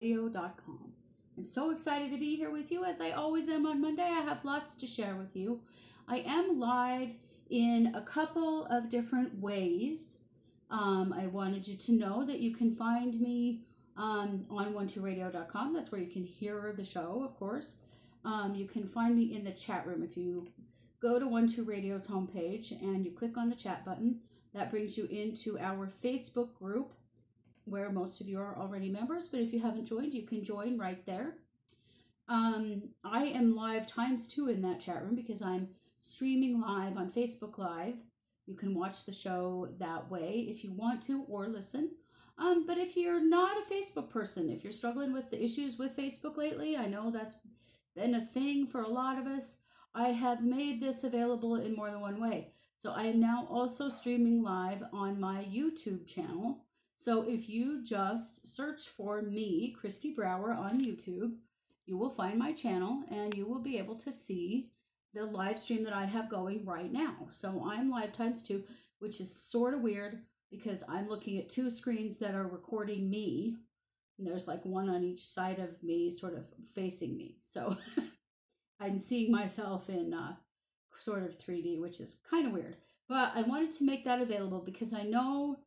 onetoradio.com. I'm so excited to be here with you, as I always am on Monday. I have lots to share with you. I am live in a couple of different ways. I wanted you to know that you can find me on onetoradio.com. That's where you can hear the show, of course. You can find me in the chat room. If you go to 12 Radio's homepage and you click on the chat button, that brings you into our Facebook group, where most of you are already members, but if you haven't joined, you can join right there. I am live ×2 in that chat room because I'm streaming live on Facebook Live. You can watch the show that way if you want to, or listen. But if you're not a Facebook person, if you're struggling with the issues with Facebook lately, I know that's been a thing for a lot of us. I have made this available in more than one way. So I am now also streaming live on my YouTube channel. So if you just search for me, Kristi Brower, on YouTube, you will find my channel and you will be able to see the live stream that I have going right now. So I'm live ×2, which is sort of weird because I'm looking at two screens that are recording me. And there's like one on each side of me, sort of facing me. So I'm seeing myself in sort of 3D, which is kind of weird. But I wanted to make that available because I know,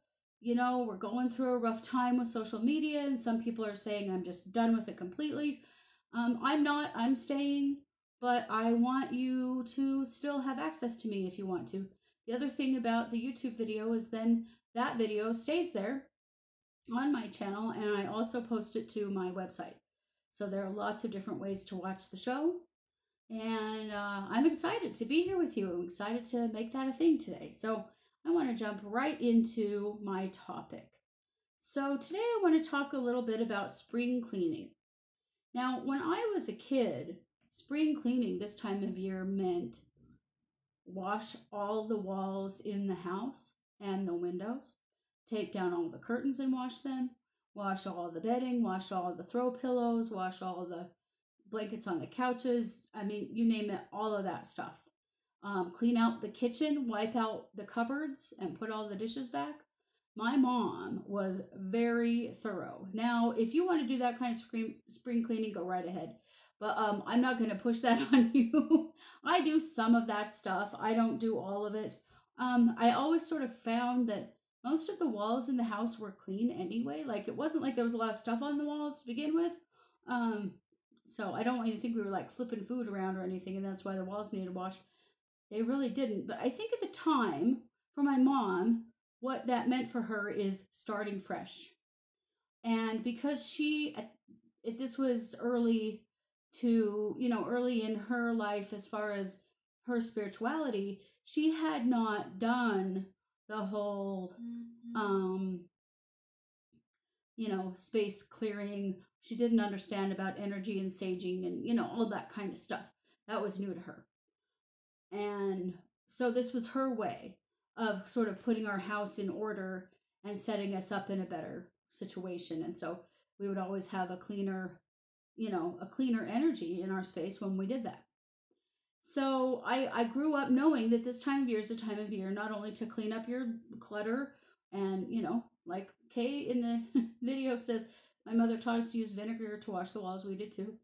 you know, we're going through a rough time with social media, and some people are saying I'm just done with it completely. I'm not. I'm staying, but I want you to still have access to me if you want to. The other thing about the YouTube video is then that video stays there on my channel, and I also post it to my website. So there are lots of different ways to watch the show. And I'm excited to be here with you. I'm excited to make that a thing today. So I want to jump right into my topic. So today I want to talk a little bit about spring cleaning. Now, when I was a kid, spring cleaning this time of year meant wash all the walls in the house and the windows, take down all the curtains and wash them, wash all the bedding, wash all the throw pillows, wash all the blankets on the couches. I mean, you name it, all of that stuff. Clean out the kitchen, wipe out the cupboards, and put all the dishes back. My mom was very thorough. Now, if you want to do that kind of spring cleaning, go right ahead. But I'm not going to push that on you. I do some of that stuff. I don't do all of it. I always sort of found that most of the walls in the house were clean anyway. Like, it wasn't like there was a lot of stuff on the walls to begin with. So I don't want you to think we were like flipping food around or anything, and that's why the walls needed washed. They really didn't. But I think at the time, for my mom, what that meant for her is starting fresh. And because this was early in her life as far as her spirituality, she had not done the whole, space clearing. She didn't understand about energy and saging and, all that kind of stuff. That was new to her. And so this was her way of sort of putting our house in order and setting us up in a better situation. And so we would always have a cleaner energy in our space when we did that. So I grew up knowing that this time of year is a time of year not only to clean up your clutter and, like Kay in the video says, my mother taught us to use vinegar to wash the walls. We did too.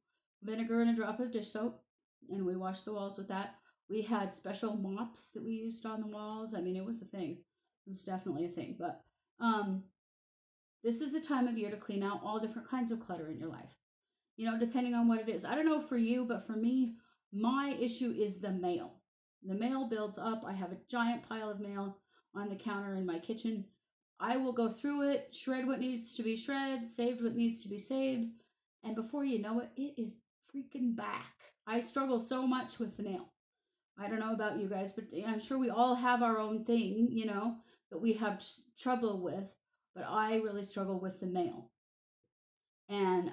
Vinegar and a drop of dish soap, and we washed the walls with that. We had special mops that we used on the walls. I mean, it was a thing. It was definitely a thing. But this is a time of year to clean out all different kinds of clutter in your life. Depending on what it is. I don't know for you, but for me, my issue is the mail. The mail builds up. I have a giant pile of mail on the counter in my kitchen. I will go through it, shred what needs to be shredded, saved what needs to be saved, and before you know it, it is freaking back. I struggle so much with the mail. I don't know about you guys, but I'm sure we all have our own thing, that we have trouble with, but I really struggle with the mail. And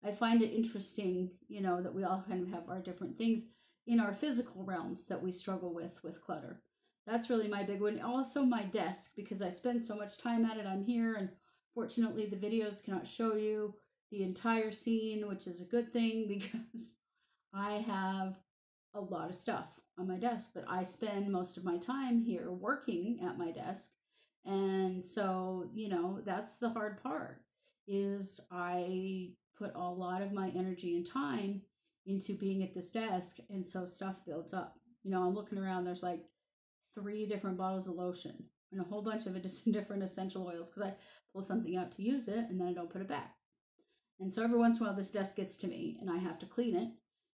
I find it interesting, that we all kind of have our different things in our physical realms that we struggle with clutter. That's really my big one. Also my desk, because I spend so much time at it. I'm here, and fortunately the videos cannot show you the entire scene, which is a good thing because I have a lot of stuff on my desk, but I spend most of my time here working at my desk. And so, that's the hard part, is I put a lot of my energy and time into being at this desk, and so stuff builds up. I'm looking around, there's like 3 different bottles of lotion and a whole bunch of different essential oils because I pull something out to use it and then I don't put it back. And so every once in a while this desk gets to me and I have to clean it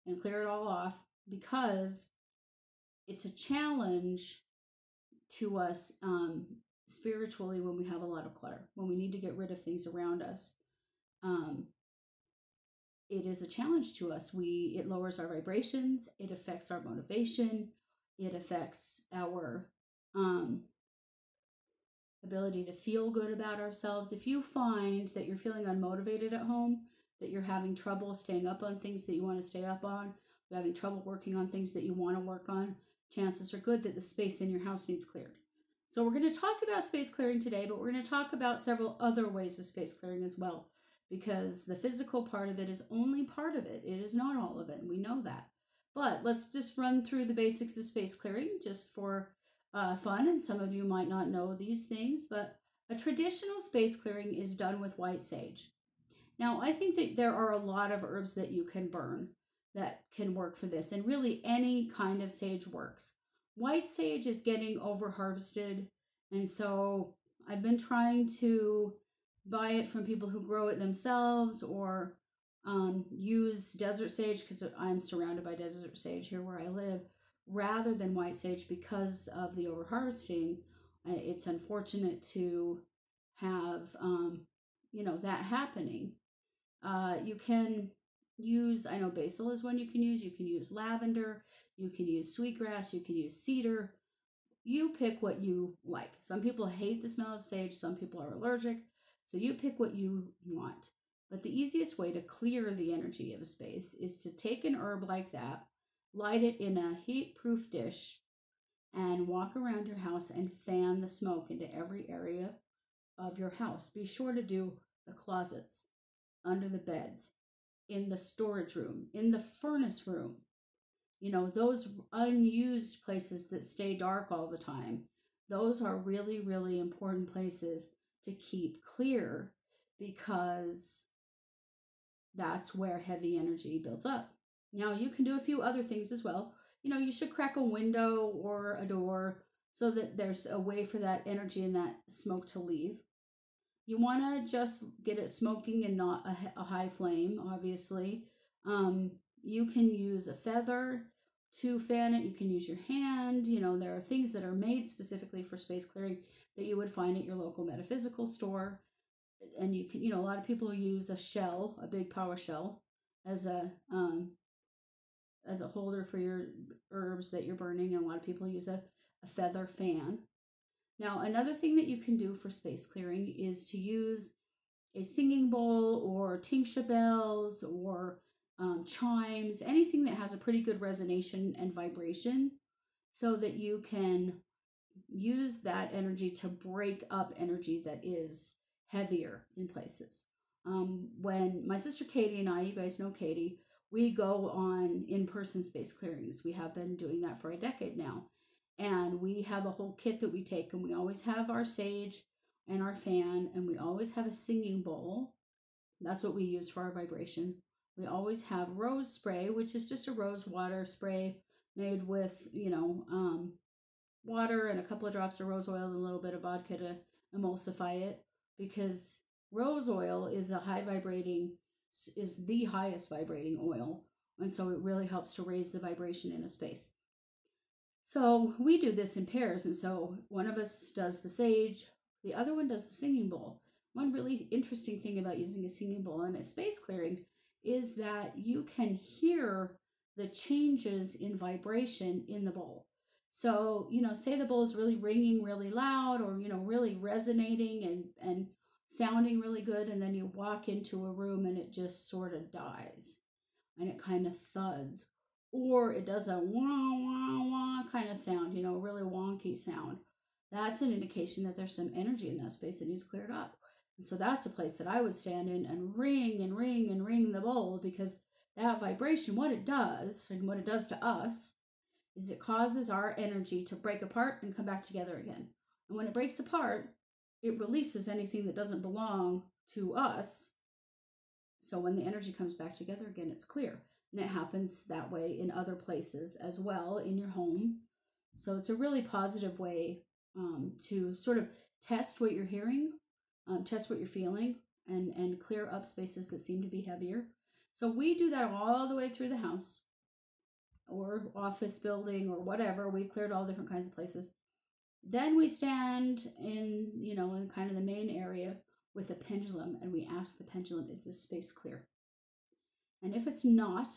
and clear it all off because it's a challenge to us spiritually when we have a lot of clutter, when we need to get rid of things around us. It is a challenge to us. It lowers our vibrations, it affects our motivation, it affects our ability to feel good about ourselves. If you find that you're feeling unmotivated at home, that you're having trouble staying up on things that you want to stay up on, you're having trouble working on things that you want to work on, chances are good that the space in your house needs cleared. So we're going to talk about space clearing today, but we're going to talk about several other ways of space clearing as well, because the physical part of it is only part of it. It is not all of it, and we know that. But let's just run through the basics of space clearing just for fun, and some of you might not know these things, but a traditional space clearing is done with white sage. Now, I think that there are a lot of herbs that you can burn that can work for this, and really any kind of sage works. White sage is getting over harvested, and so I've been trying to buy it from people who grow it themselves or use desert sage, because I'm surrounded by desert sage here where I live, rather than white sage because of the overharvesting. It's unfortunate to have that happening. You can use, I know basil is one you can use lavender, you can use sweetgrass, you can use cedar. You pick what you like. Some people hate the smell of sage, some people are allergic, so you pick what you want. But the easiest way to clear the energy of a space is to take an herb like that, light it in a heat-proof dish, and walk around your house and fan the smoke into every area of your house. Be sure to do the closets, under the beds, in the storage room, in the furnace room. Those unused places that stay dark all the time, those are really, really important places to keep clear, because that's where heavy energy builds up. Now, you can do a few other things as well. You should crack a window or a door so that there's a way for that energy and that smoke to leave. You want to just get it smoking and not a high flame, obviously. You can use a feather to fan it. You can use your hand. There are things that are made specifically for space clearing that you would find at your local metaphysical store. And you can, a lot of people use a shell, a big power shell, as a holder for your herbs that you're burning. And a lot of people use a feather fan. Now, another thing that you can do for space clearing is to use a singing bowl or tingsha bells or chimes, anything that has a pretty good resonation and vibration, so that you can use that energy to break up energy that is heavier in places. When my sister Katie and I, you guys know Katie, we go on in-person space clearings. We have been doing that for a decade now. And we have a whole kit that we take, and we always have our sage and our fan, and we always have a singing bowl. That's what we use for our vibration. We always have rose spray, which is just a rose water spray made with, water and a couple of drops of rose oil and a little bit of vodka to emulsify it, because rose oil is the highest vibrating oil. And so it really helps to raise the vibration in a space. So we do this in pairs, and so one of us does the sage, the other one does the singing bowl. One really interesting thing about using a singing bowl in a space clearing is that you can hear the changes in vibration in the bowl. So, say the bowl is really ringing really loud, or, really resonating and sounding really good, and then you walk into a room and it just sort of dies and it kind of thuds. Or it does a wah, wah, wah kind of sound, a really wonky sound. That's an indication that there's some energy in that space that needs cleared up. And so that's a place that I would stand in and ring and ring and ring the bowl, because that vibration, what it does and what it does to us is it causes our energy to break apart and come back together again. And when it breaks apart, it releases anything that doesn't belong to us. So when the energy comes back together again, it's clear. And it happens that way in other places as well in your home. So it's a really positive way to sort of test what you're hearing, test what you're feeling, and clear up spaces that seem to be heavier. So we do that all the way through the house or office building or whatever. We've cleared all different kinds of places. Then we stand in, in kind of the main area with a pendulum, and we ask the pendulum, is this space clear? And if it's not,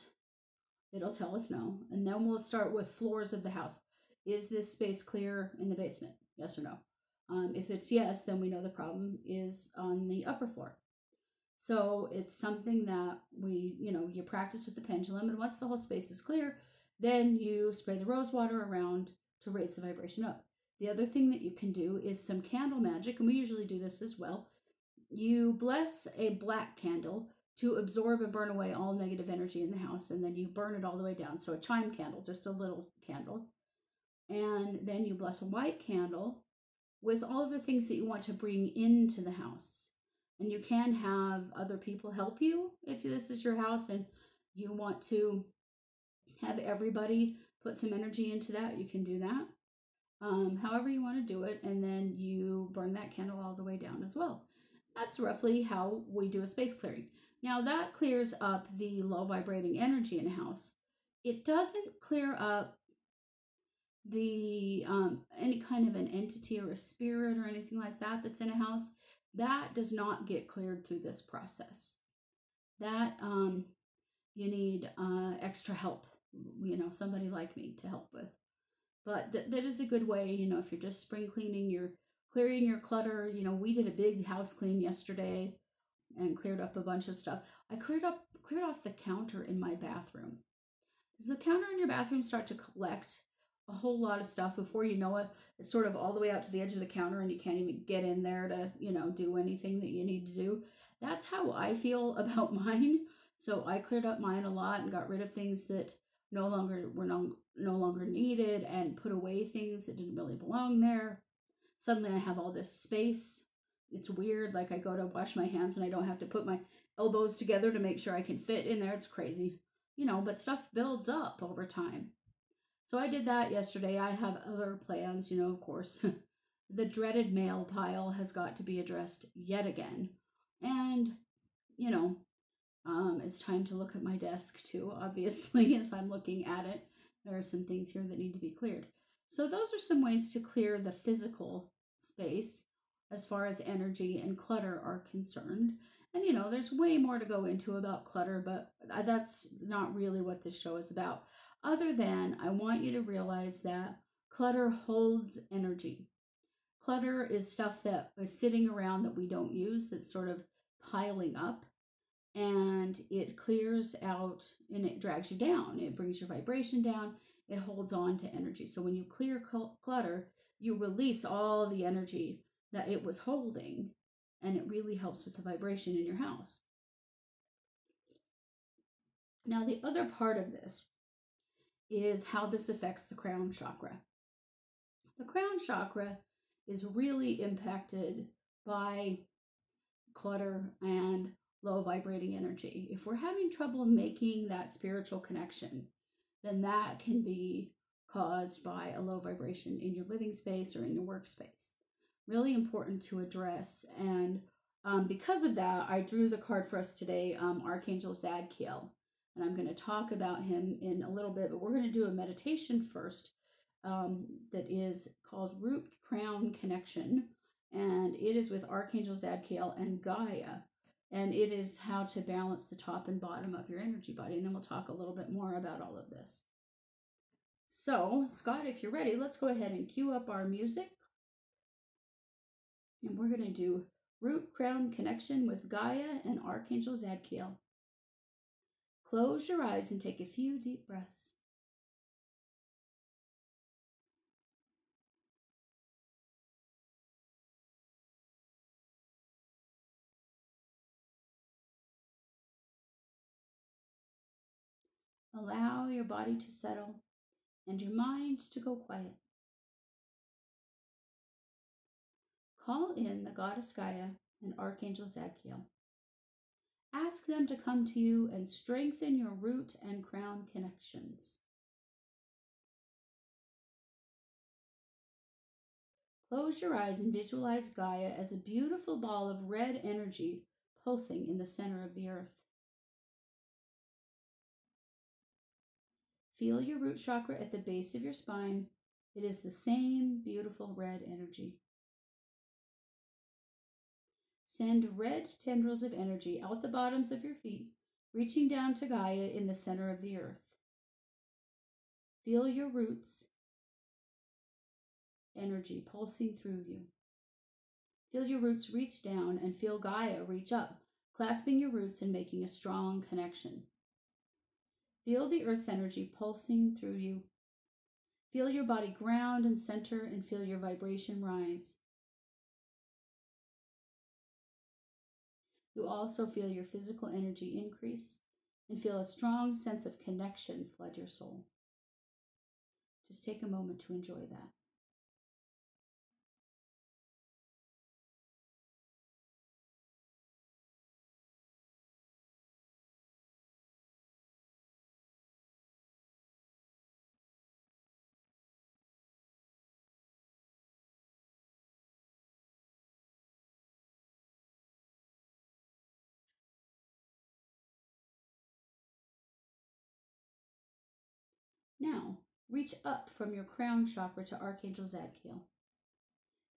it'll tell us no. And then we'll start with floors of the house. Is this space clear in the basement? Yes or no? If it's yes, then we know the problem is on the upper floor. So it's something that you practice with the pendulum, and once the whole space is clear, then you spray the rose water around to raise the vibration up. The other thing that you can do is some candle magic, and we usually do this as well. You bless a black candle to absorb and burn away all negative energy in the house, and then you burn it all the way down. So a chime candle, just a little candle. And then you bless a white candle with all of the things that you want to bring into the house. And you can have other people help you if this is your house and you want to have everybody put some energy into that. You can do that. However you want to do it, and then you burn that candle all the way down as well. That's roughly how we do a space clearing. Now that clears up the low vibrating energy in a house. It doesn't clear up the any kind of an entity or a spirit or anything like that that's in a house. That does not get cleared through this process. That you need extra help, somebody like me to help with. But that is a good way, if you're just spring cleaning, you're clearing your clutter. We did a big house clean yesterday and cleared up a bunch of stuff. I cleared off the counter in my bathroom. Does the counter in your bathroom start to collect a whole lot of stuff before you know it? It's sort of all the way out to the edge of the counter and you can't even get in there to, do anything that you need to do. That's how I feel about mine. So I cleared up mine a lot and got rid of things that no longer needed and put away things that didn't really belong there. Suddenly I have all this space. It's weird. Like I go to wash my hands and I don't have to put my elbows together to make sure I can fit in there. It's crazy, but stuff builds up over time. So I did that yesterday. I have other plans, of course. The dreaded mail pile has got to be addressed yet again. And, it's time to look at my desk too, obviously, as I'm looking at it. There are some things here that need to be cleared. So those are some ways to clear the physical space as far as energy and clutter are concerned. And, there's way more to go into about clutter, but that's not really what this show is about. Other than I want you to realize that clutter holds energy. Clutter is stuff that is sitting around that we don't use, that's sort of piling up, and it clears out and it drags you down. It brings your vibration down. It holds on to energy. So when you clear clutter, you release all the energy that it was holding, and it really helps with the vibration in your house. Now, the other part of this is how this affects the crown chakra. The crown chakra is really impacted by clutter and low vibrating energy. If we're having trouble making that spiritual connection, then that can be caused by a low vibration in your living space or in your workspace. Really important to address. And because of that, I drew the card for us today, Archangel Zadkiel. And I'm going to talk about him in a little bit, but we're going to do a meditation first that is called Root Crown Connection. And it is with Archangel Zadkiel and Gaia. And it is how to balance the top and bottom of your energy body. And then we'll talk a little bit more about all of this. So, Scott, if you're ready, let's go ahead and cue up our music. And we're going to do Root Crown Connection with Gaia and Archangel Zadkiel. Close your eyes and take a few deep breaths. Allow your body to settle and your mind to go quiet. Call in the goddess Gaia and Archangel Zadkiel. Ask them to come to you and strengthen your root and crown connections. Close your eyes and visualize Gaia as a beautiful ball of red energy pulsing in the center of the earth. Feel your root chakra at the base of your spine. It is the same beautiful red energy. Send red tendrils of energy out the bottoms of your feet, reaching down to Gaia in the center of the earth. Feel your roots energy pulsing through you. Feel your roots reach down and feel Gaia reach up, clasping your roots and making a strong connection. Feel the earth's energy pulsing through you. Feel your body ground and center and feel your vibration rise. You also feel your physical energy increase and feel a strong sense of connection flood your soul. Just take a moment to enjoy that. Now, reach up from your crown chakra to Archangel Zadkiel.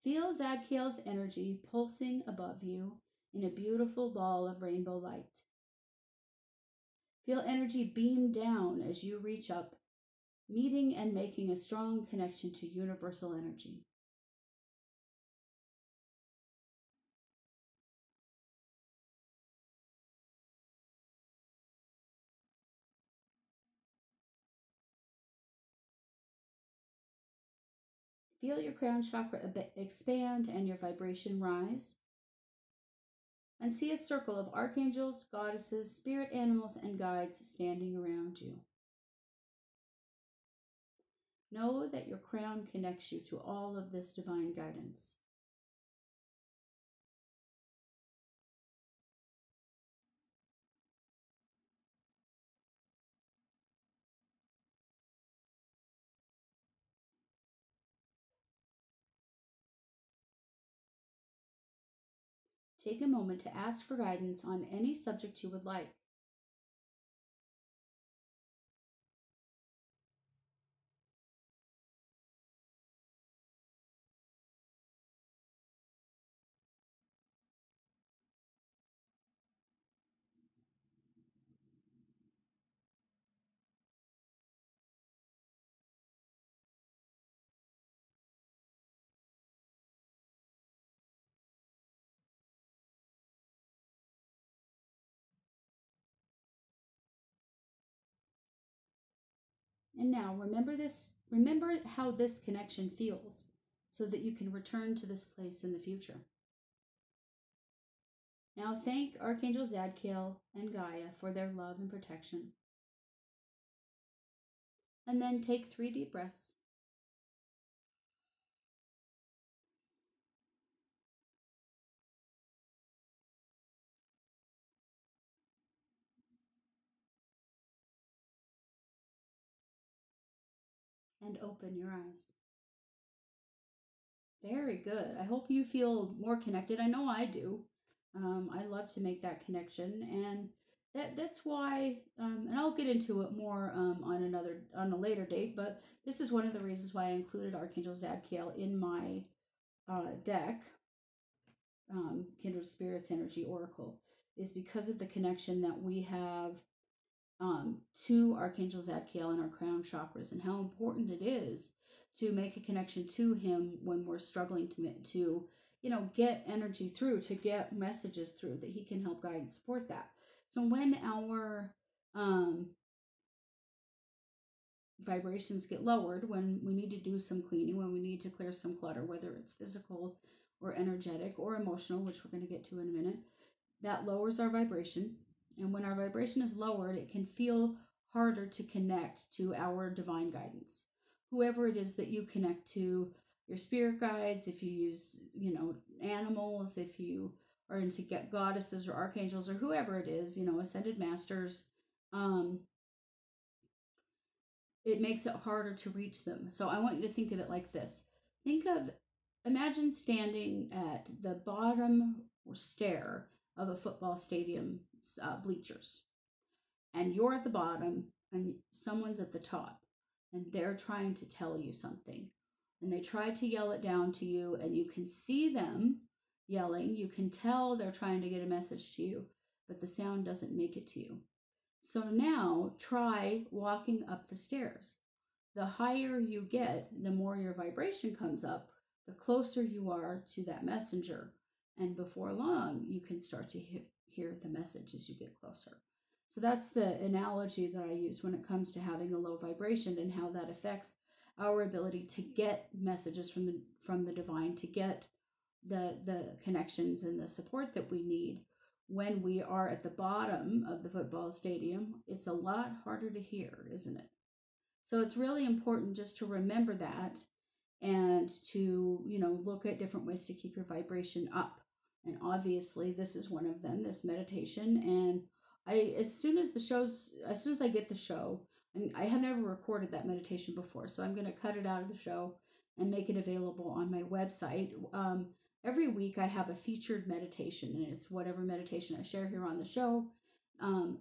Feel Zadkiel's energy pulsing above you in a beautiful ball of rainbow light. Feel energy beam down as you reach up, meeting and making a strong connection to universal energy. Feel your crown chakra expand and your vibration rise. And see a circle of archangels, goddesses, spirit animals, and guides standing around you. Know that your crown connects you to all of this divine guidance. Take a moment to ask for guidance on any subject you would like. And now remember how this connection feels so that you can return to this place in the future. Now thank Archangel Zadkiel and Gaia for their love and protection. And then take 3 deep breaths. And open your eyes. Very good. I hope you feel more connected. I know I do. I love to make that connection, and that's why. And I'll get into it more on a later date. But this is one of the reasons why I included Archangel Zadkiel in my deck, Kindred Spirits Energy Oracle, is because of the connection that we have to Archangel Zadkiel and our crown chakras, and how important it is to make a connection to him when we're struggling to get energy through, to get messages through, that he can help guide and support that. So when our vibrations get lowered, when we need to do some cleaning, when we need to clear some clutter, whether it's physical or energetic or emotional, which we're going to get to in a minute, that lowers our vibration. And when our vibration is lowered, it can feel harder to connect to our divine guidance. Whoever it is that you connect to, your spirit guides, if you use, animals, if you or into get goddesses or archangels or whoever it is, you know, ascended masters, it makes it harder to reach them. So I want you to think of it like this. Imagine standing at the bottom stair of a football stadium bleachers, and you're at the bottom and someone's at the top, and they're trying to tell you something, and they try to yell it down to you, and you can see them yelling. You can tell they're trying to get a message to you, but the sound doesn't make it to you. So now try walking up the stairs. The higher you get, the more your vibration comes up, the closer you are to that messenger. And before long, you can start to hear the message as you get closer. So that's the analogy that I use when it comes to having a low vibration and how that affects our ability to get messages from the divine, to get the connections and the support that we need. When we are at the bottom of the football stadium, it's a lot harder to hear, isn't it? So it's really important just to remember that, and to, you know, look at different ways to keep your vibration up. And obviously this is one of them, this meditation. And as soon as I get the show, and I have never recorded that meditation before, so I'm going to cut it out of the show and make it available on my website. Every week I have a featured meditation, and it's whatever meditation I share here on the show,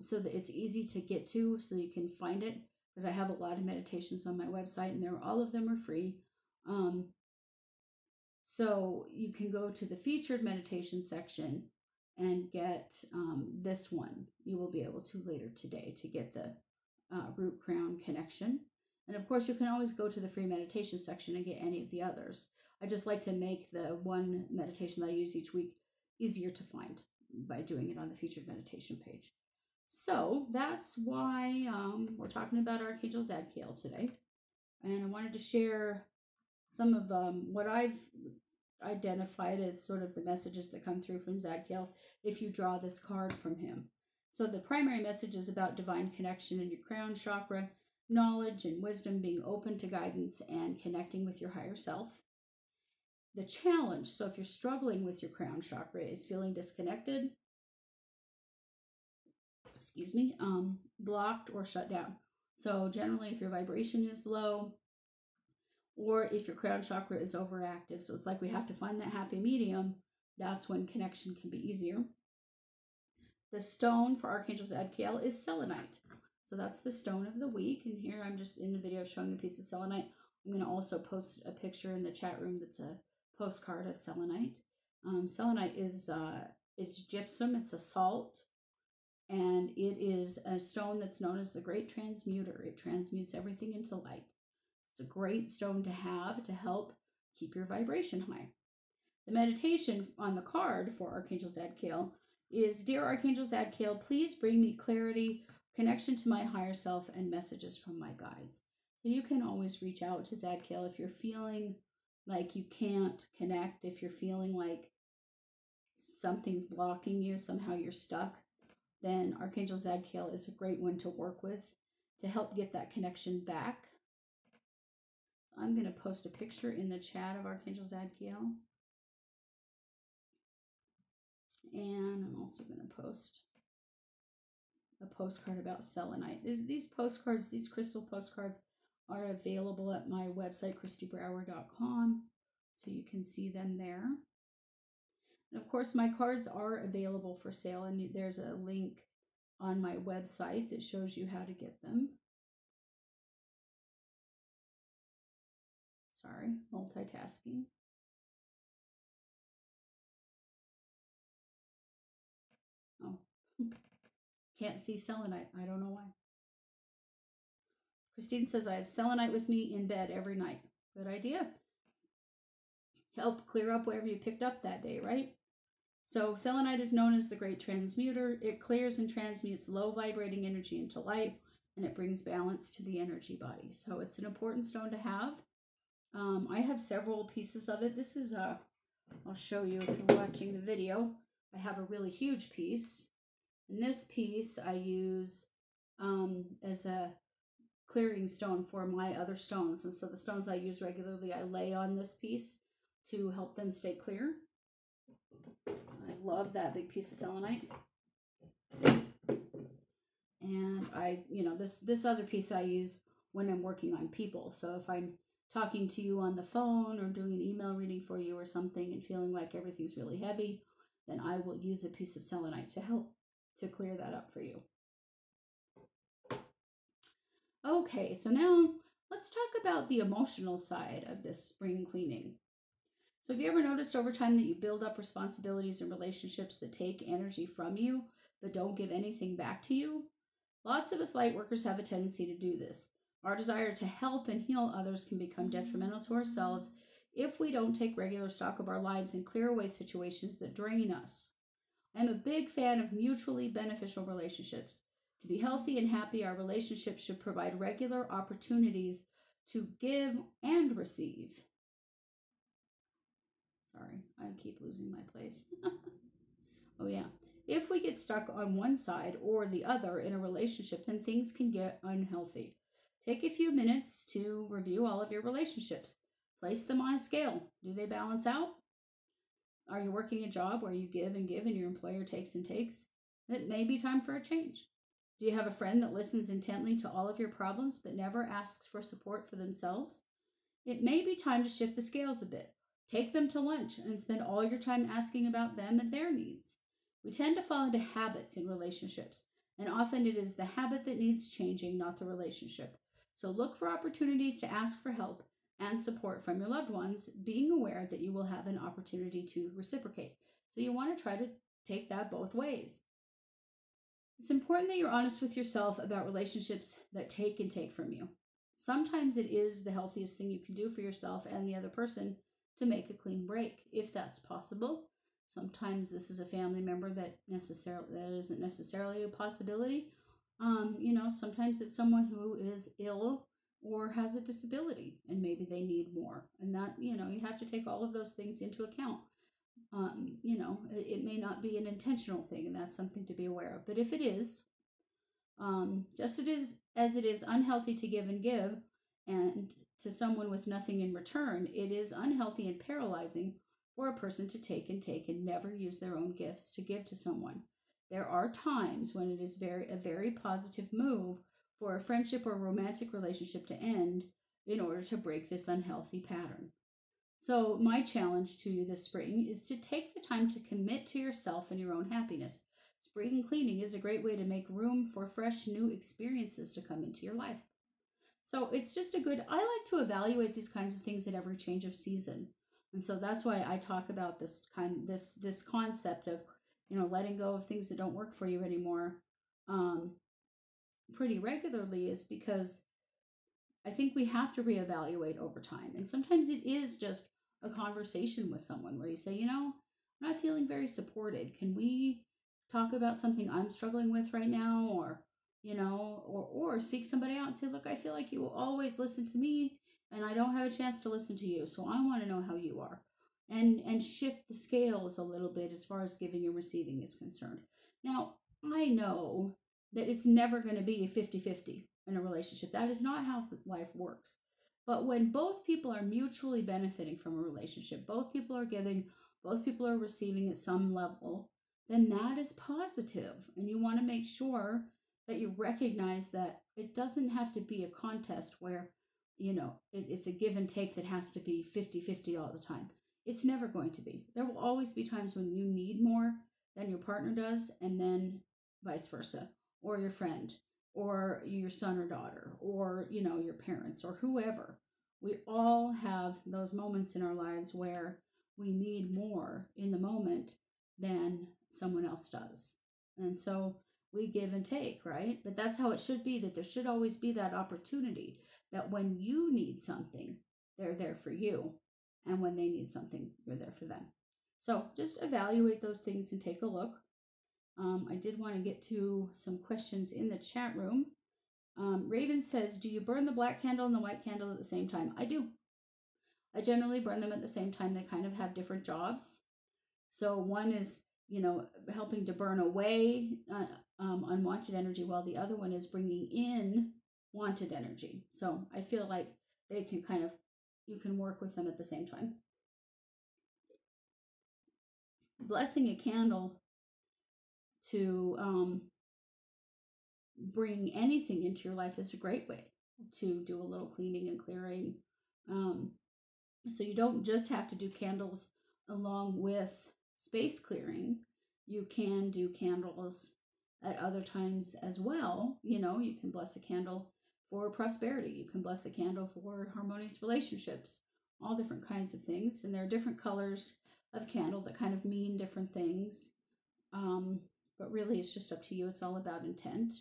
so that it's easy to get to, so you can find it, because I have a lot of meditations on my website, and all of them are free. So you can go to the featured meditation section and get this one. You will be able to later today to get the root crown connection. And of course, you can always go to the free meditation section and get any of the others. I just like to make the one meditation that I use each week easier to find by doing it on the featured meditation page. So that's why we're talking about Archangel Zadkiel today. And I wanted to share some of what I've identified as sort of the messages that come through from Zadkiel if you draw this card from him. So the primary message is about divine connection in your crown chakra, knowledge and wisdom, being open to guidance and connecting with your higher self. The challenge, so if you're struggling with your crown chakra, is feeling disconnected, blocked or shut down. So generally, if your vibration is low, or if your crown chakra is overactive, so it's like we have to find that happy medium, that's when connection can be easier. The stone for Archangel Zadkiel is selenite. So that's the stone of the week. And here I'm just in the video showing a piece of selenite. I'm going to also post a picture in the chat room that's a postcard of selenite. Selenite is gypsum. It's a salt. And it is a stone that's known as the Great Transmuter. It transmutes everything into light. It's a great stone to have to help keep your vibration high. The meditation on the card for Archangel Zadkiel is, Dear Archangel Zadkiel, please bring me clarity, connection to my higher self, and messages from my guides. So you can always reach out to Zadkiel if you're feeling like you can't connect, if you're feeling like something's blocking you, somehow you're stuck, then Archangel Zadkiel is a great one to work with to help get that connection back. I'm going to post a picture in the chat of Archangel Zadkiel. And I'm also going to post a postcard about selenite. These postcards, these crystal postcards, are available at my website, kristibrower.com. So you can see them there. And of course, my cards are available for sale, and there's a link on my website that shows you how to get them. Sorry, multitasking. Oh, can't see selenite. I don't know why. Christine says, I have selenite with me in bed every night. Good idea. Help clear up whatever you picked up that day, right? So selenite is known as the Great Transmuter. It clears and transmutes low vibrating energy into light, and it brings balance to the energy body. So it's an important stone to have. I have several pieces of it. This is I'll show you if you're watching the video. I have a really huge piece. And this piece I use as a clearing stone for my other stones. And so the stones I use regularly, I lay on this piece to help them stay clear. I love that big piece of selenite. And this other piece I use when I'm working on people. So if I'm talking to you on the phone or doing an email reading for you or something and feeling like everything's really heavy, then I will use a piece of selenite to help to clear that up for you. Okay, so now let's talk about the emotional side of this spring cleaning. So have you ever noticed over time that you build up responsibilities and relationships that take energy from you, but don't give anything back to you? Lots of us light workers have a tendency to do this. Our desire to help and heal others can become detrimental to ourselves if we don't take regular stock of our lives and clear away situations that drain us. I'm a big fan of mutually beneficial relationships. To be healthy and happy, our relationships should provide regular opportunities to give and receive. Sorry, I keep losing my place. Oh, yeah. If we get stuck on one side or the other in a relationship, then things can get unhealthy. Take a few minutes to review all of your relationships. Place them on a scale. Do they balance out? Are you working a job where you give and give and your employer takes and takes? It may be time for a change. Do you have a friend that listens intently to all of your problems but never asks for support for themselves? It may be time to shift the scales a bit. Take them to lunch and spend all your time asking about them and their needs. We tend to fall into habits in relationships, and often it is the habit that needs changing, not the relationship. So look for opportunities to ask for help and support from your loved ones, being aware that you will have an opportunity to reciprocate. So you want to try to take that both ways. It's important that you're honest with yourself about relationships that take and take from you. Sometimes it is the healthiest thing you can do for yourself and the other person to make a clean break, if that's possible. Sometimes this is a family member that isn't necessarily a possibility. Sometimes it's someone who is ill or has a disability and maybe they need more. And that, you have to take all of those things into account. It may not be an intentional thing, and that's something to be aware of. But if it is, just as it is unhealthy to give and give, and to someone with nothing in return, it is unhealthy and paralyzing for a person to take and never use their own gifts to give to someone. There are times when it is a very positive move for a friendship or romantic relationship to end in order to break this unhealthy pattern. So my challenge to you this spring is to take the time to commit to yourself and your own happiness. Spring cleaning is a great way to make room for fresh new experiences to come into your life. So it's just I like to evaluate these kinds of things at every change of season. And so that's why I talk about this concept of, letting go of things that don't work for you anymore pretty regularly, is because I think we have to reevaluate over time. And sometimes it is just a conversation with someone where you say, I'm not feeling very supported. Can we talk about something I'm struggling with right now? Or, or seek somebody out and say, look, I feel like you will always listen to me and I don't have a chance to listen to you. So I want to know how you are. And shift the scales a little bit as far as giving and receiving is concerned. Now, I know that it's never going to be a 50-50 in a relationship. That is not how life works. But when both people are mutually benefiting from a relationship, both people are giving, both people are receiving at some level, then that is positive. And you want to make sure that you recognize that it doesn't have to be a contest where, it's a give and take that has to be 50-50 all the time. It's never going to be. There will always be times when you need more than your partner does, and then vice versa, or your friend, or your son or daughter, or, your parents, or whoever. We all have those moments in our lives where we need more in the moment than someone else does. And so we give and take, right? But that's how it should be, that there should always be that opportunity that when you need something, they're there for you. And when they need something, you're there for them. So just evaluate those things and take a look. I did want to get to some questions in the chat room. Raven says, do you burn the black candle and the white candle at the same time? I do. I generally burn them at the same time. They kind of have different jobs. So one is, helping to burn away unwanted energy, while the other one is bringing in wanted energy. So I feel like they can you can work with them at the same time. blessing a candle to bring anything into your life is a great way to do a little cleaning and clearing. So you don't just have to do candles along with space clearing. You can do candles at other times as well. You know, you can bless a candle for prosperity. You can bless a candle for harmonious relationships, all different kinds of things. And there are different colors of candle that kind of mean different things. But really, it's just up to you. It's all about intent.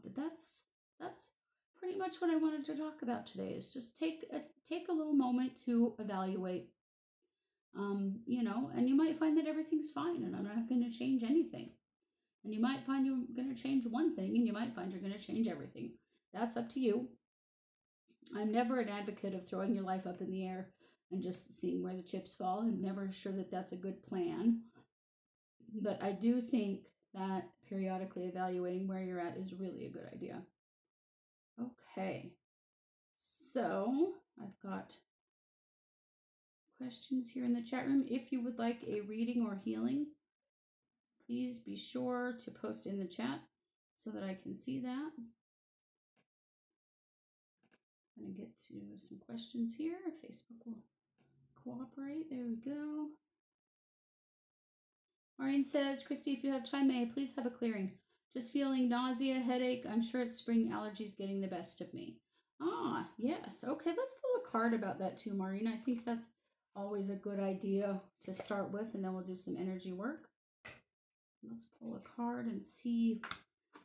But that's pretty much what I wanted to talk about today. Is just take a little moment to evaluate. You know, and you might find that everything's fine, and I'm not going to change anything. And you might find you're going to change one thing, and you might find you're going to change everything. That's up to you. I'm never an advocate of throwing your life up in the air and just seeing where the chips fall. I'm never sure that that's a good plan. But I do think that periodically evaluating where you're at is really a good idea. Okay. So I've got questions here in the chat room. If you would like a reading or healing, please be sure to post in the chat so that I can see that. I'm going to get to some questions here. Facebook will cooperate. There we go. Maureen says, Kristi, if you have time, may I please have a clearing? Just feeling nausea, headache. I'm sure it's spring allergies getting the best of me. Ah, yes. Okay, let's pull a card about that too, Maureen. I think that's always a good idea to start with, and then we'll do some energy work. Let's pull a card and see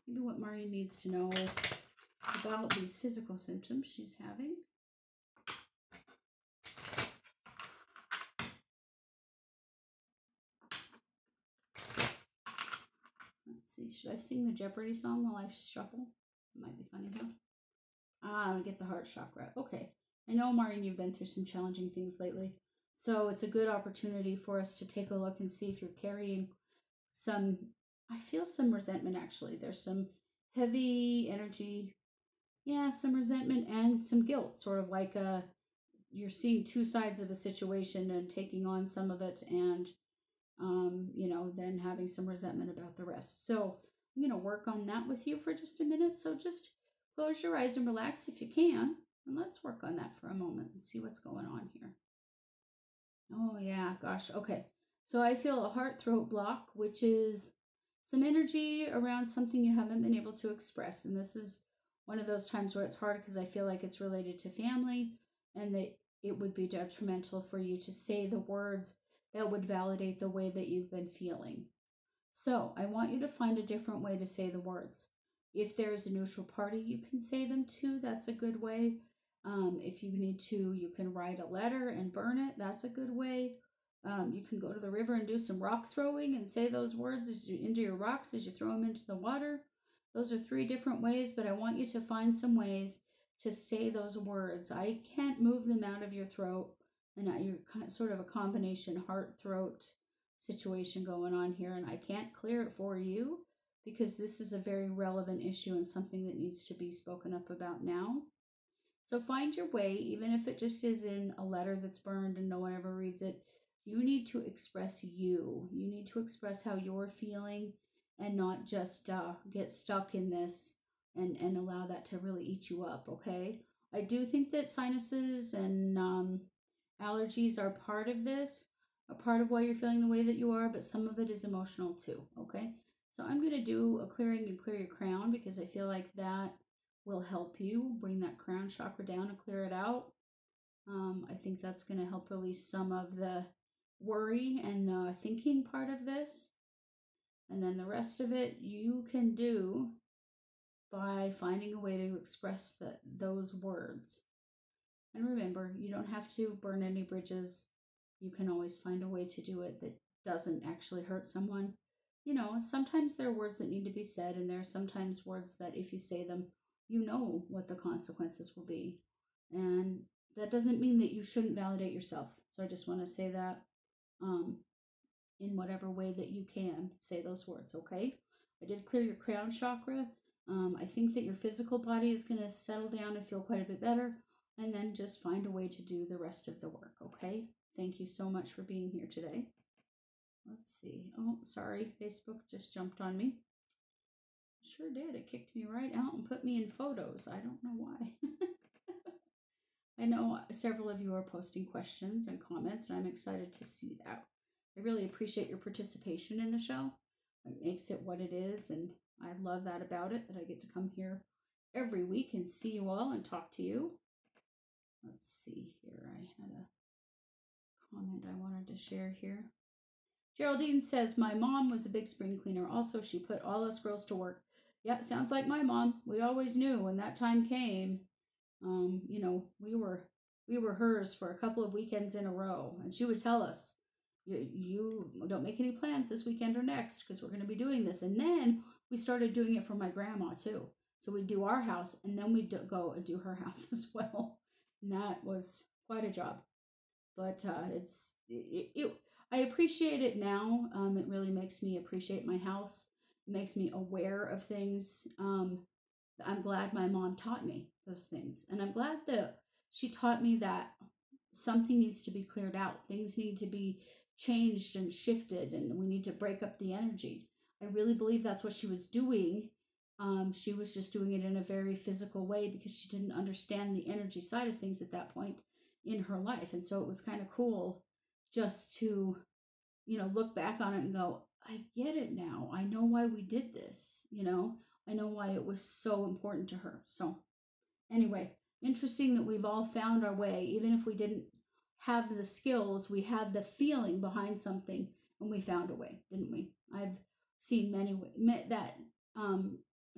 maybe what Maureen needs to know about these physical symptoms she's having. Let's see, should I sing the Jeopardy song while I shuffle? It might be funny, huh? Ah, get the heart chakra. Okay. I know, Maureen, you've been through some challenging things lately. So it's a good opportunity for us to take a look and see if you're carrying some, I feel some resentment actually. There's some heavy energy. Yeah, some resentment and some guilt, sort of like you're seeing two sides of a situation and taking on some of it and, you know, then having some resentment about the rest. So I'm going to work on that with you for just a minute. So just close your eyes and relax if you can. And let's work on that for a moment and see what's going on here. Oh, yeah, gosh. Okay. So I feel a heart-throat block, which is some energy around something you haven't been able to express. And this is one of those times where it's hard because I feel like it's related to family and that it would be detrimental for you to say the words that would validate the way that you've been feeling. So I want you to find a different way to say the words. If there's a neutral party you can say them to, that's a good way. If you need to, you can write a letter and burn it. That's a good way. You can go to the river and do some rock throwing and say those words into your rocks as you throw them into the water. Those are 3 different ways, but I want you to find some ways to say those words. I can't move them out of your throat, and you're sort of a combination heart-throat situation going on here, and I can't clear it for you because this is a very relevant issue and something that needs to be spoken up about now. So find your way, even if it just is in a letter that's burned and no one ever reads it. You need to express you. You need to express how you're feeling and not just get stuck in this and allow that to really eat you up, okay? I do think that sinuses and allergies are part of this, a part of why you're feeling the way that you are, but some of it is emotional too, okay? So I'm going to do a clearing and clear your crown because I feel like that will help you bring that crown chakra down and clear it out. I think that's going to help release some of the worry and the thinking part of this. And then the rest of it you can do by finding a way to express those words. And remember, you don't have to burn any bridges. You can always find a way to do it that doesn't actually hurt someone. You know, sometimes there are words that need to be said, and there are sometimes words that if you say them, you know what the consequences will be. And that doesn't mean that you shouldn't validate yourself. So I just want to say that in whatever way that you can say those words, okay? I did clear your crown chakra. I think that your physical body is going to settle down and feel quite a bit better. And then just find a way to do the rest of the work, okay? Thank you so much for being here today. Let's see. Oh, sorry. Facebook just jumped on me. Sure did. It kicked me right out and put me in photos. I don't know why. I know several of you are posting questions and comments, and I'm excited to see that. I really appreciate your participation in the show. It makes it what it is, and I love that about it, that I get to come here every week and see you all and talk to you. Let's see here. I had a comment I wanted to share here. Geraldine says, my mom was a big spring cleaner. Also, she put all us girls to work. Yeah, sounds like my mom. We always knew when that time came, you know, we were hers for a couple of weekends in a row. And she would tell us, you don't make any plans this weekend or next because we're going to be doing this. And then we started doing it for my grandma too. So we'd do our house and then we'd go and do her house as well. And that was quite a job. But I appreciate it now. It really makes me appreciate my house. It makes me aware of things. I'm glad my mom taught me those things. And I'm glad that she taught me that something needs to be cleared out. Things need to be changed and shifted, and we need to break up the energy. I really believe that's what she was doing. She was just doing it in a very physical way because she didn't understand the energy side of things at that point in her life. And so it was kind of cool just to, you know, look back on it and go, I get it now. I know why we did this, you know. I know why it was so important to her. So anyway, interesting that we've all found our way. Even if we didn't have the skills, we had the feeling behind something and we found a way, didn't we? I've seen many ways that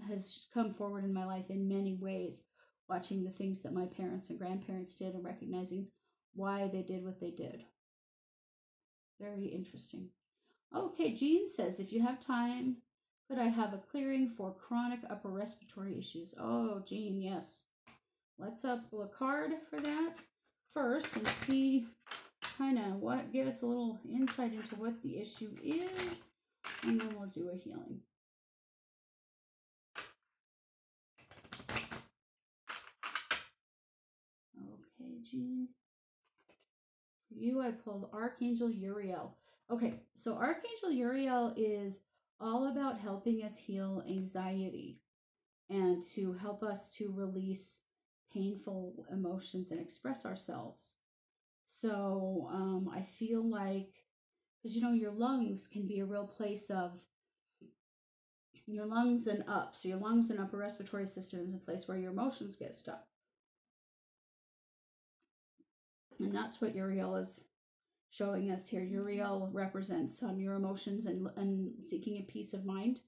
has come forward in my life in many ways, watching the things that my parents and grandparents did and recognizing why they did what they did. Very interesting. Okay, Jean says, if you have time, could I have a clearing for chronic upper respiratory issues? Oh, Jean, yes. Let's pull a card for that first and see kind of give us a little insight into what the issue is, and then we'll do a healing. Okay, Jean. For you, I pulled Archangel Uriel. Okay, so Archangel Uriel is all about helping us heal anxiety and to help us to release painful emotions and express ourselves. So I feel like, because you know, your lungs can be a real place of your lungs and up. So your lungs and upper respiratory system is a place where your emotions get stuck. And that's what Uriel is showing us here. Uriel represents your emotions and seeking a peace of mind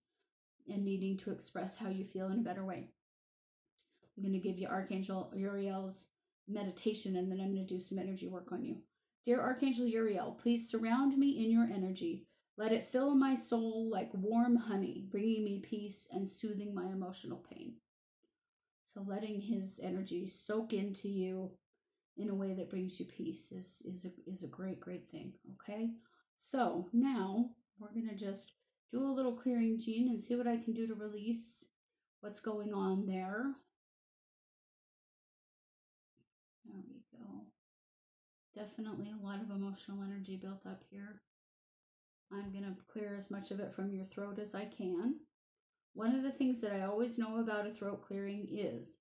and needing to express how you feel in a better way. I'm going to give you Archangel Uriel's meditation, and then I'm going to do some energy work on you. Dear Archangel Uriel, please surround me in your energy. Let it fill my soul like warm honey, bringing me peace and soothing my emotional pain. So letting his energy soak into you in a way that brings you peace is a great thing. Okay, so now we're going to just do a little clearing, Jean, and see what I can do to release what's going on there. There we go. Definitely a lot of emotional energy built up here. I'm going to clear as much of it from your throat as I can. One of the things that I always know about a throat clearing is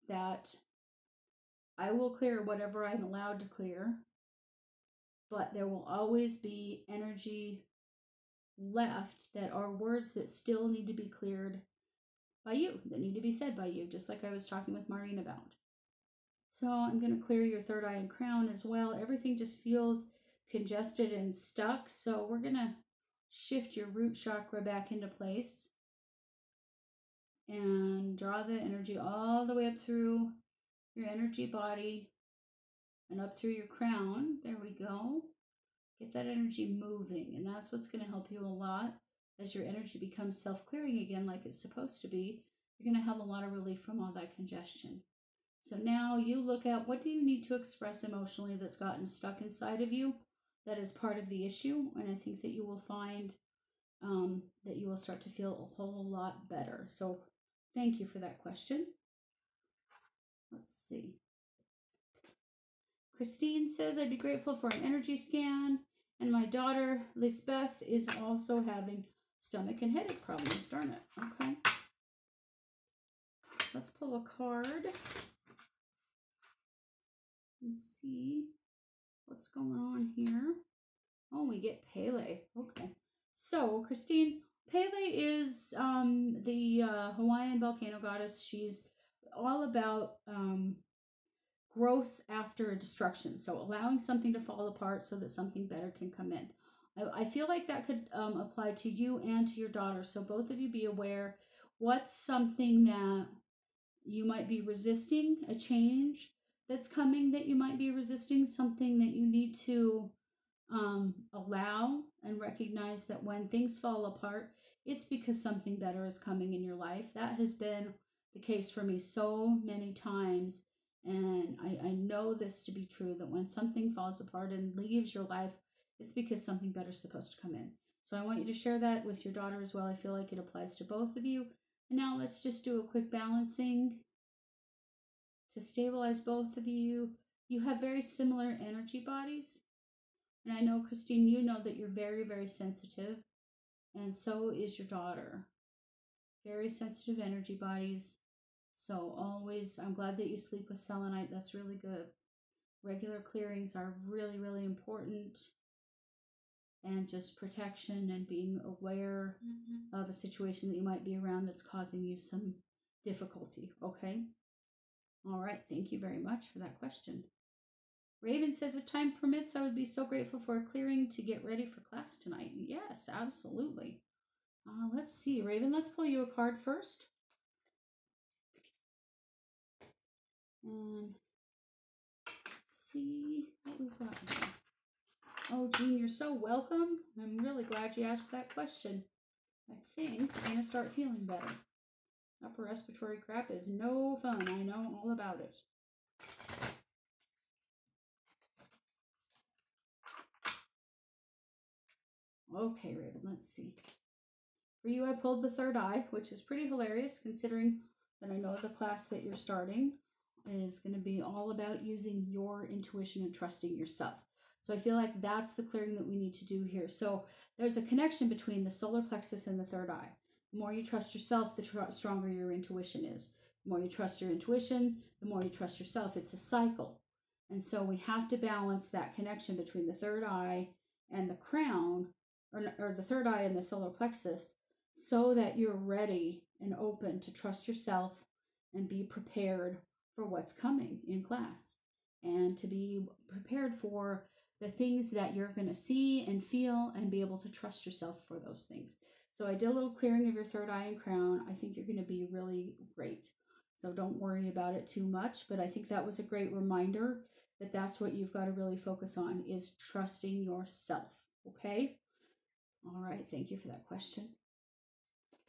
that I will clear whatever I'm allowed to clear, but there will always be energy left that are words that still need to be cleared by you, that need to be said by you, just like I was talking with Maureen about. So I'm going to clear your third eye and crown as well. Everything just feels congested and stuck, so we're going to shift your root chakra back into place and draw the energy all the way up through your energy body and up through your crown. There we go. Get that energy moving, and that's what's going to help you a lot. As your energy becomes self-clearing again like it's supposed to be, you're going to have a lot of relief from all that congestion. So now you look at, what do you need to express emotionally that's gotten stuck inside of you that is part of the issue, and I think that you will find that you will start to feel a whole lot better. So thank you for that question. Let's see. Christine says, I'd be grateful for an energy scan. And my daughter, Lisbeth, is also having stomach and headache problems. Darn it. Okay. Let's pull a card and see what's going on here. Oh, we get Pele. Okay. So, Christine, Pele is the Hawaiian volcano goddess. She's all about growth after destruction. So, allowing something to fall apart so that something better can come in. I feel like that could apply to you and to your daughter. So, both of you be aware what's something that you might be resisting, a change that's coming that you might be resisting, something that you need to allow and recognize that when things fall apart, it's because something better is coming in your life. That has been the case for me so many times. And I know this to be true, that when something falls apart and leaves your life, it's because something better is supposed to come in. So I want you to share that with your daughter as well. I feel like it applies to both of you. And now let's just do a quick balancing to stabilize both of you. You have very similar energy bodies. And I know, Christine, you know that you're very, very sensitive. And so is your daughter. Very sensitive energy bodies. So always, I'm glad that you sleep with selenite. That's really good. Regular clearings are really, really important. And just protection and being aware of a situation that you might be around that's causing you some difficulty. Okay? All right. Thank you very much for that question. Raven says, if time permits, I would be so grateful for a clearing to get ready for class tonight. Yes, absolutely. Let's see, Raven, let's pull you a card first. And see what we've got here. Oh, Jean, you're so welcome. I'm really glad you asked that question. I think I'm going to start feeling better. Upper respiratory crap is no fun. I know all about it. Okay, Raven, let's see. For you, I pulled the third eye, which is pretty hilarious considering that I know the class that you're starting is going to be all about using your intuition and trusting yourself. So I feel like that's the clearing that we need to do here. So there's a connection between the solar plexus and the third eye. The more you trust yourself, the stronger your intuition is. The more you trust your intuition, the more you trust yourself. It's a cycle. And so we have to balance that connection between the third eye and the crown, or the third eye and the solar plexus, so that you're ready and open to trust yourself and be prepared for what's coming in class, and to be prepared for the things that you're going to see and feel and be able to trust yourself for those things. So I did a little clearing of your third eye and crown. I think you're going to be really great. So don't worry about it too much, but I think that was a great reminder that that's what you've got to really focus on, is trusting yourself. Okay? All right. Thank you for that question.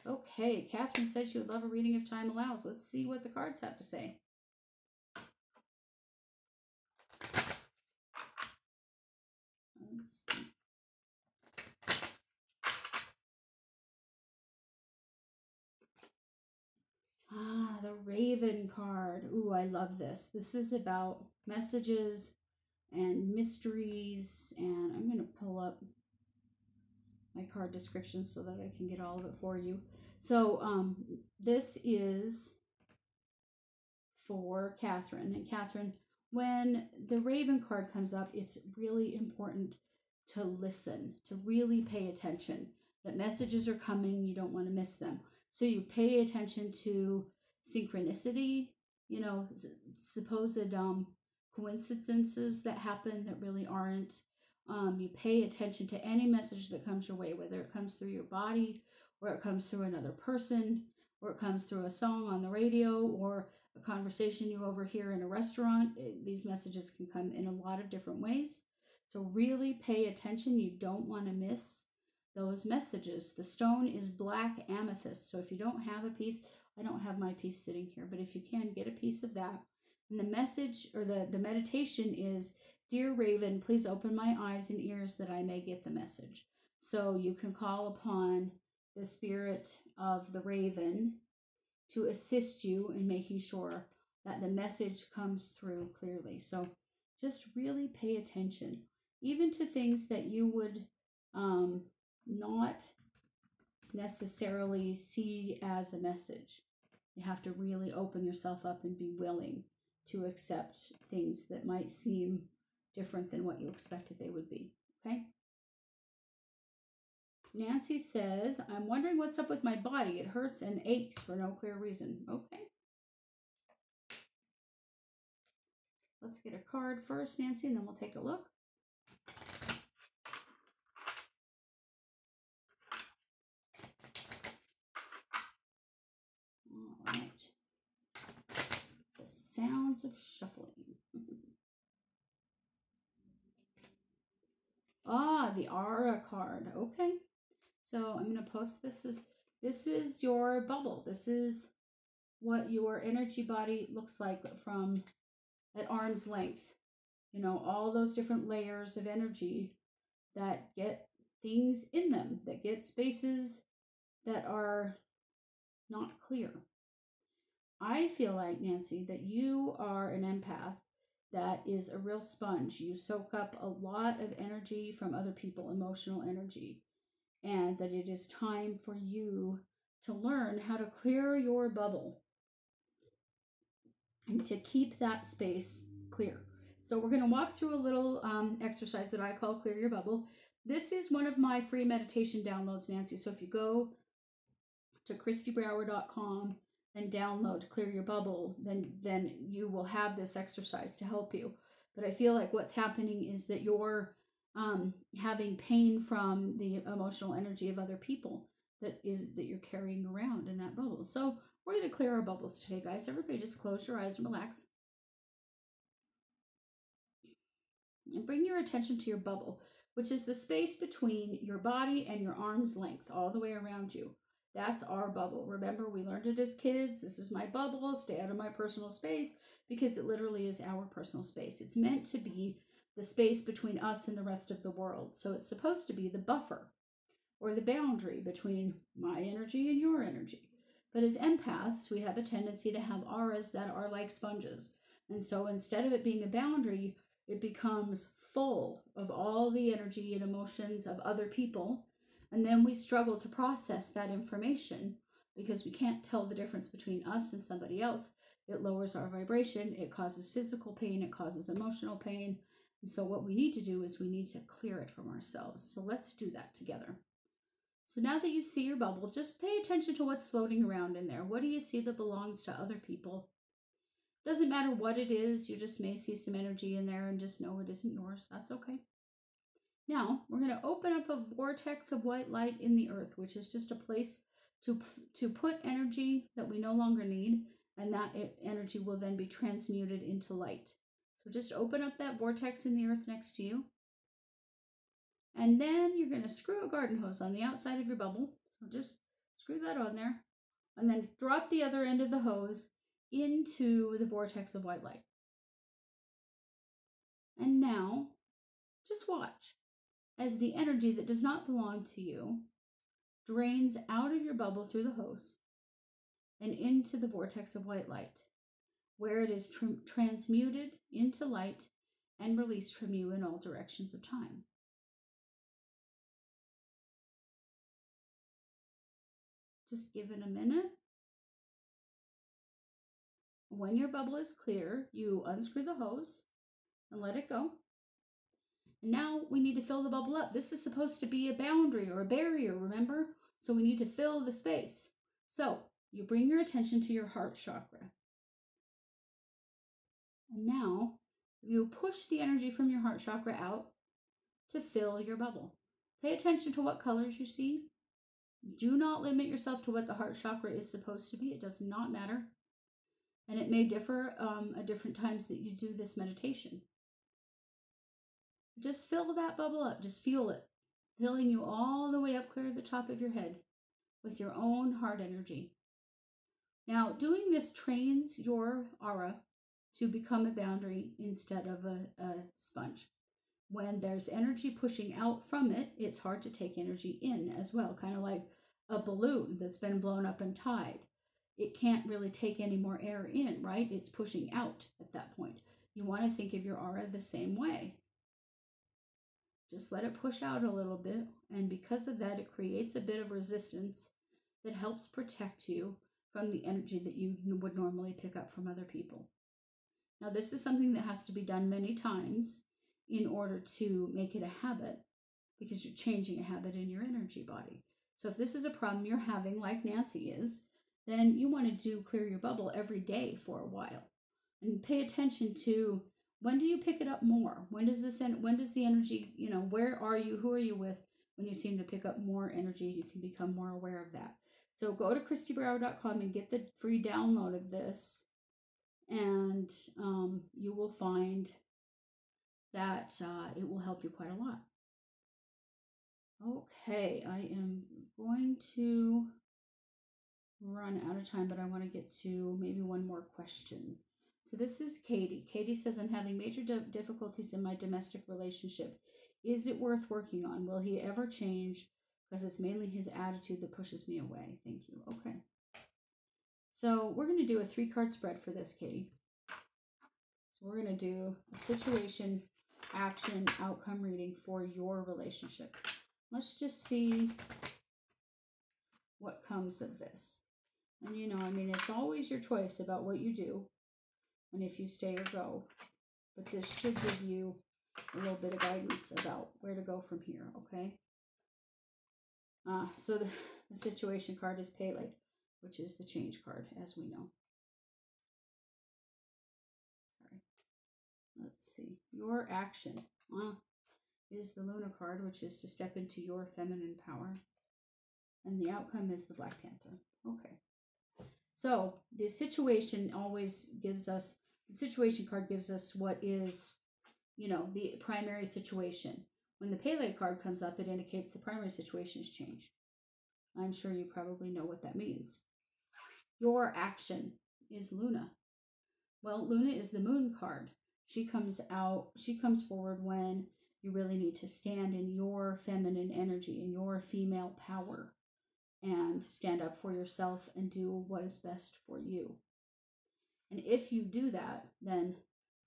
Okay, Catherine said she would love a reading if time allows. Let's see what the cards have to say. Let's see. The Raven card. Ooh, I love this. This is about messages and mysteries, and I'm going to pull up my card description so that I can get all of it for you. So this is for Catherine. And Catherine, when the Raven card comes up, it's really important to listen, to really pay attention. That messages are coming, you don't want to miss them. So you pay attention to synchronicity, you know, supposed coincidences that happen that really aren't. You pay attention to any message that comes your way, whether it comes through your body, or it comes through another person, or it comes through a song on the radio, or a conversation you overhear in a restaurant. These messages can come in a lot of different ways. So really pay attention. You don't want to miss those messages. The stone is black amethyst. So if you don't have a piece, I don't have my piece sitting here, but if you can, get a piece of that. And the message, or the meditation is, Dear Raven, please open my eyes and ears that I may get the message. So you can call upon the spirit of the Raven to assist you in making sure that the message comes through clearly. So just really pay attention, even to things that you would not necessarily see as a message. You have to really open yourself up and be willing to accept things that might seem different than what you expected they would be. Okay? Nancy says, I'm wondering what's up with my body. It hurts and aches for no clear reason. Okay. Let's get a card first, Nancy, and then we'll take a look. All right. The sounds of shuffling. The aura card. Okay. So I'm going to post this. This is your bubble. This is what your energy body looks like from at arm's length. You know, all those different layers of energy that get things in them, that get spaces that are not clear. I feel like, Nancy, that you are an empath that is a real sponge. You soak up a lot of energy from other people, emotional energy, and that it is time for you to learn how to clear your bubble and to keep that space clear. So we're going to walk through a little exercise that I call Clear Your Bubble. This is one of my free meditation downloads, Nancy. So if you go to kristibrower.com and download Clear Your Bubble, then you will have this exercise to help you. But I feel like what's happening is that you're having pain from the emotional energy of other people that you're carrying around in that bubble. So we're going to clear our bubbles today, guys. Everybody just close your eyes and relax. And bring your attention to your bubble, which is the space between your body and your arm's length, all the way around you. That's our bubble. Remember, we learned it as kids. This is my bubble. Stay out of my personal space, because it literally is our personal space. It's meant to be the space between us and the rest of the world. So it's supposed to be the buffer or the boundary between my energy and your energy. But as empaths, we have a tendency to have auras that are like sponges. And so instead of it being a boundary, it becomes full of all the energy and emotions of other people. And then we struggle to process that information because we can't tell the difference between us and somebody else. It lowers our vibration. It causes physical pain. It causes emotional pain. And so what we need to do is we need to clear it from ourselves. So let's do that together. So now that you see your bubble, just pay attention to what's floating around in there. What do you see that belongs to other people? Doesn't matter what it is. You just may see some energy in there and just know it isn't yours. That's okay. Now, we're going to open up a vortex of white light in the earth, which is just a place to put energy that we no longer need, and that energy will then be transmuted into light. So just open up that vortex in the earth next to you. And then you're going to screw a garden hose on the outside of your bubble. So just screw that on there. And then drop the other end of the hose into the vortex of white light. And now, just watch as the energy that does not belong to you drains out of your bubble through the hose and into the vortex of white light, where it is transmuted into light and released from you in all directions of time. Just give it a minute. When your bubble is clear, you unscrew the hose and let it go. And now we need to fill the bubble up. This is supposed to be a boundary or a barrier, remember? So we need to fill the space. So you bring your attention to your heart chakra. And now you push the energy from your heart chakra out to fill your bubble. Pay attention to what colors you see. Do not limit yourself to what the heart chakra is supposed to be. It does not matter. And it may differ at different times that you do this meditation. Just fill that bubble up. Just feel it, filling you all the way up clear to the top of your head with your own heart energy. Now, doing this trains your aura to become a boundary instead of a sponge. When there's energy pushing out from it, it's hard to take energy in as well, kind of like a balloon that's been blown up and tied. It can't really take any more air in, right? It's pushing out at that point. You want to think of your aura the same way. Just let it push out a little bit, and because of that, it creates a bit of resistance that helps protect you from the energy that you would normally pick up from other people. Now, this is something that has to be done many times in order to make it a habit, because you're changing a habit in your energy body. So if this is a problem you're having, like Nancy is, then you want to clear your bubble every day for a while. And pay attention to, when do you pick it up more? When does the energy, where are you? Who are you with? When you seem to pick up more energy, you can become more aware of that. So go to kristibrower.com and get the free download of this. And you will find that it will help you quite a lot. Okay, I am going to run out of time, but I want to get to maybe one more question. So this is Katie. Katie says, I'm having major difficulties in my domestic relationship. Is it worth working on? Will he ever change? Because it's mainly his attitude that pushes me away. Thank you. Okay. So we're going to do a 3-card spread for this, Katie. So we're going to do a situation, action, outcome reading for your relationship. Let's just see what comes of this. And it's always your choice about what you do and if you stay or go. But this should give you a little bit of guidance about where to go from here, okay? So the situation card is Pele, which is the change card, as we know. Sorry. Let's see. Your action is the Luna card, which is to step into your feminine power. And the outcome is the Black Panther. Okay. So the situation always gives us, the situation card gives us what is, the primary situation. When the Pele card comes up, it indicates the primary situation has changed. I'm sure you probably know what that means. Your action is Luna. Well, Luna is the moon card. She comes forward when you really need to stand in your feminine energy, in your female power, and stand up for yourself and do what is best for you. And if you do that, then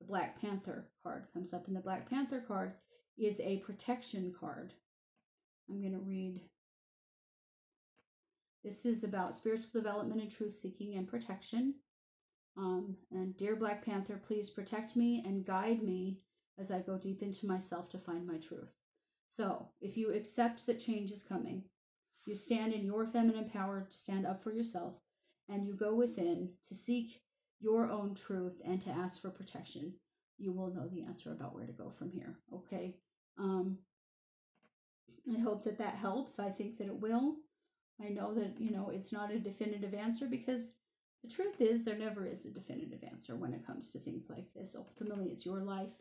the Black Panther card comes up. And the Black Panther card is a protection card. I'm going to read. This is about spiritual development and truth seeking and protection. And dear Black Panther, please protect me and guide me as I go deep into myself to find my truth. So if you accept that change is coming, you stand in your feminine power to stand up for yourself, and you go within to seek your own truth and to ask for protection, you will know the answer about where to go from here, okay? I hope that helps. I think that it will. I know that, it's not a definitive answer, because the truth is there never is a definitive answer when it comes to things like this. Ultimately, it's your life.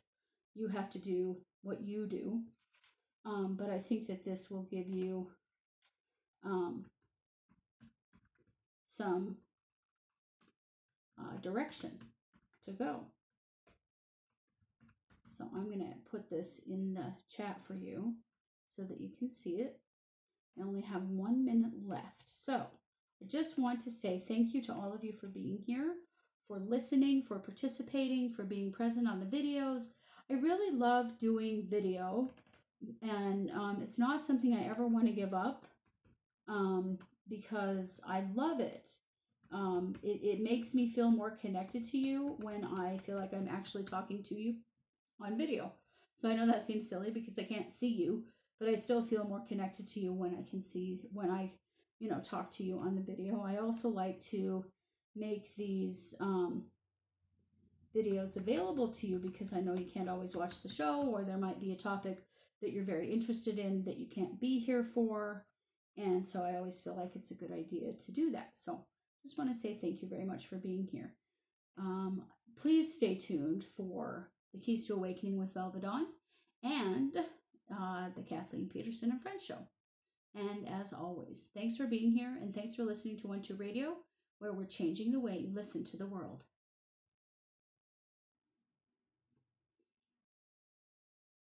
You have to do what you do. But I think that this will give you some direction to go. So I'm going to put this in the chat for you so that you can see it. I only have 1 minute left. So I just want to say thank you to all of you for being here, for listening, for participating, for being present on the videos. I really love doing video, and it's not something I ever want to give up. Because I love it. It makes me feel more connected to you when I feel like I'm actually talking to you on video. So I know that seems silly because I can't see you, but I still feel more connected to you when I talk to you on the video. I also like to make these videos available to you because I know you can't always watch the show, or there might be a topic that you're very interested in that you can't be here for. And so I always feel like it's a good idea to do that. So just want to say thank you very much for being here. Please stay tuned for the Keys to Awakening with Velvet Dawn and the Kathleen Peterson and Friends show. And as always, thanks for being here, and thanks for listening to 1-2 Radio, where we're changing the way you listen to the world.